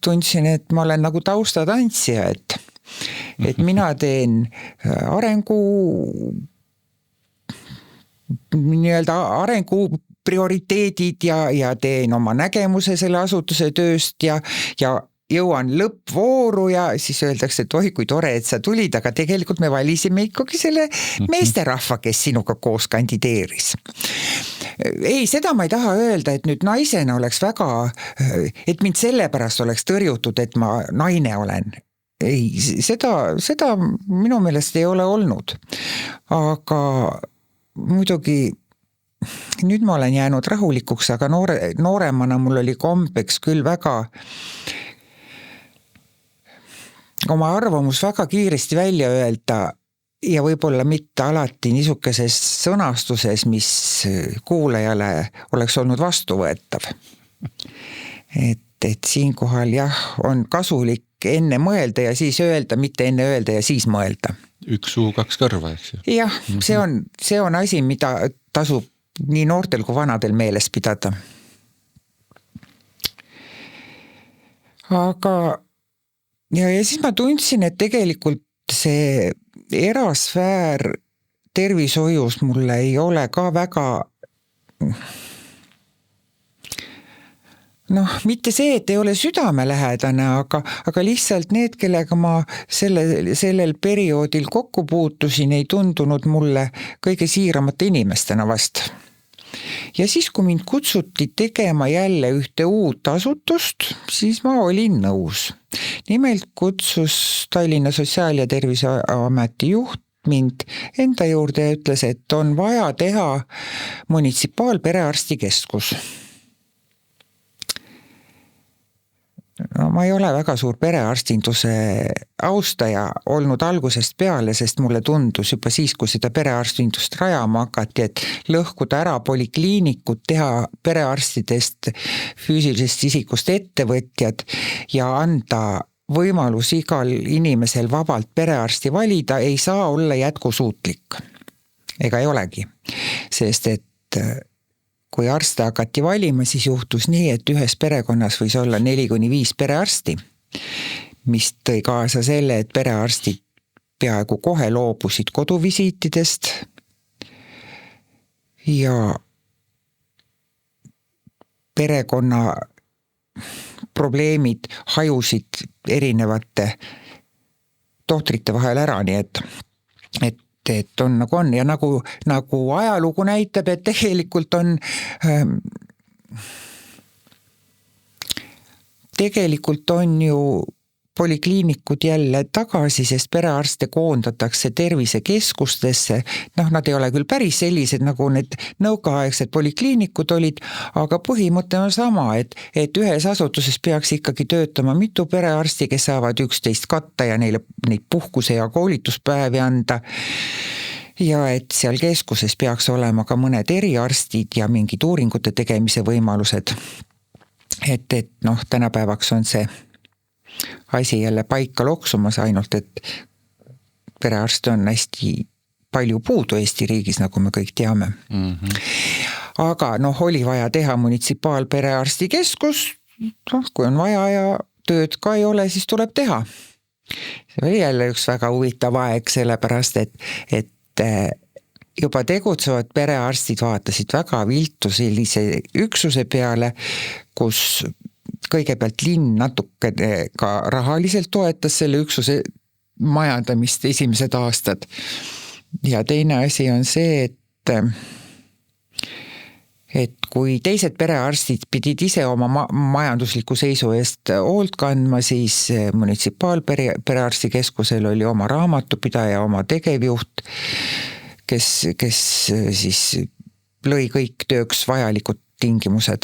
tundsin, et ma olen nagu taustatantsija, et mina teen arengu prioriteedid ja teen oma nägemuse selle asutuse tööst ja jõuan lõppvooru ja siis öeldakse, et oi, kui tore, et sa tulid, aga tegelikult me valisime ikkagi selle meesterahva, kes sinuga koos kandideeris. Ei, seda ma ei taha öelda, et nüüd naisena oleks väga, et mind sellepärast oleks tõrjutud, et ma naine olen. Ei, seda minu meelest ei ole olnud. Aga muidugi nüüd ma olen jäänud rahulikuks, aga nooremana mul oli kombeks küll väga oma arvamus väga kiiresti välja öelda ja võib-olla mitte alati niisukeses sõnastuses, mis kuulajale oleks olnud vastuvõetav. Et siinkohal jah, on kasulik enne mõelda ja siis öelda, mitte enne öelda ja siis mõelda. Üks suu, kaks kõrva, eks ju? Jah, see on asi, mida tasub nii noortel kui vanadel meeles pidada. Aga ja siis ma tundsin, et tegelikult see erasfäär tervishoius mulle ei ole ka väga mitte see, et ei ole südamelähedane, aga lihtsalt need, kellega ma sellel perioodil kokku puutusin, ei tundunud mulle kõige siiramate inimestena vast. Ja siis, kui mind kutsuti tegema jälle ühte uut asutust, siis ma olin nõus. Nimelt kutsus Tallinna Sotsiaal- ja Terviseameti juht mind enda juurde ja ütles, et on vaja teha munitsipaalperearstikeskus. Ma ei ole väga suur perearstinduse austaja olnud algusest peale, sest mulle tundus juba siis, kui seda perearstindust rajama hakati, et lõhkuda ära polikliinikut, teha perearstidest füüsilisest isikust ettevõtjad ja anda võimalus igal inimesel vabalt perearsti valida ei saa olla jätkusuutlik. Ega ei olegi, sest et kui arste hakati valima, siis juhtus nii, et ühes perekonnas võis olla 4-5 perearsti, mis tõi kaasa selle, et perearstid peaaegu kohe loobusid koduvisiitidest ja perekonna probleemid hajusid erinevate tohtrite vahel ära, nii et on nagu on ja nagu ajalugu näitab, et tegelikult on ju polikliinikud jälle tagasi, sest perearste koondatakse tervisekeskustesse. Nad ei ole küll päris sellised, nagu need nõukaaegsed polikliinikud olid, aga põhimõte on sama, et ühes asutuses peaks ikkagi töötama mitu perearsti, kes saavad üksteist katta ja neile neid puhkuse ja koolituspäevi anda. Ja et seal keskuses peaks olema ka mõned eriarstid ja mingid uuringute tegemise võimalused. Et tänapäevaks on see asi jälle paika loksumas, ainult et perearste on hästi palju puudu Eesti riigis, nagu me kõik teame. Aga oli vaja teha munitsipaalperearstikeskus, kui on vaja ja tööd ka ei ole, siis tuleb teha. See oli jälle üks väga huvitav aeg, sellepärast, et juba tegutsevad perearstid vaatasid väga viltu sellise üksuse peale, kus kõigepealt linn natuke ka rahaliselt toetas selle üksuse majandamist esimesed aastad. Ja teine asi on see, et kui teised perearstid pidid ise oma majandusliku seisu eest hoolt kandma, siis munitsipaalperearstikeskusel oli oma raamatupidaja, oma tegevjuht, kes siis lõi kõik tööks vajalikud tingimused.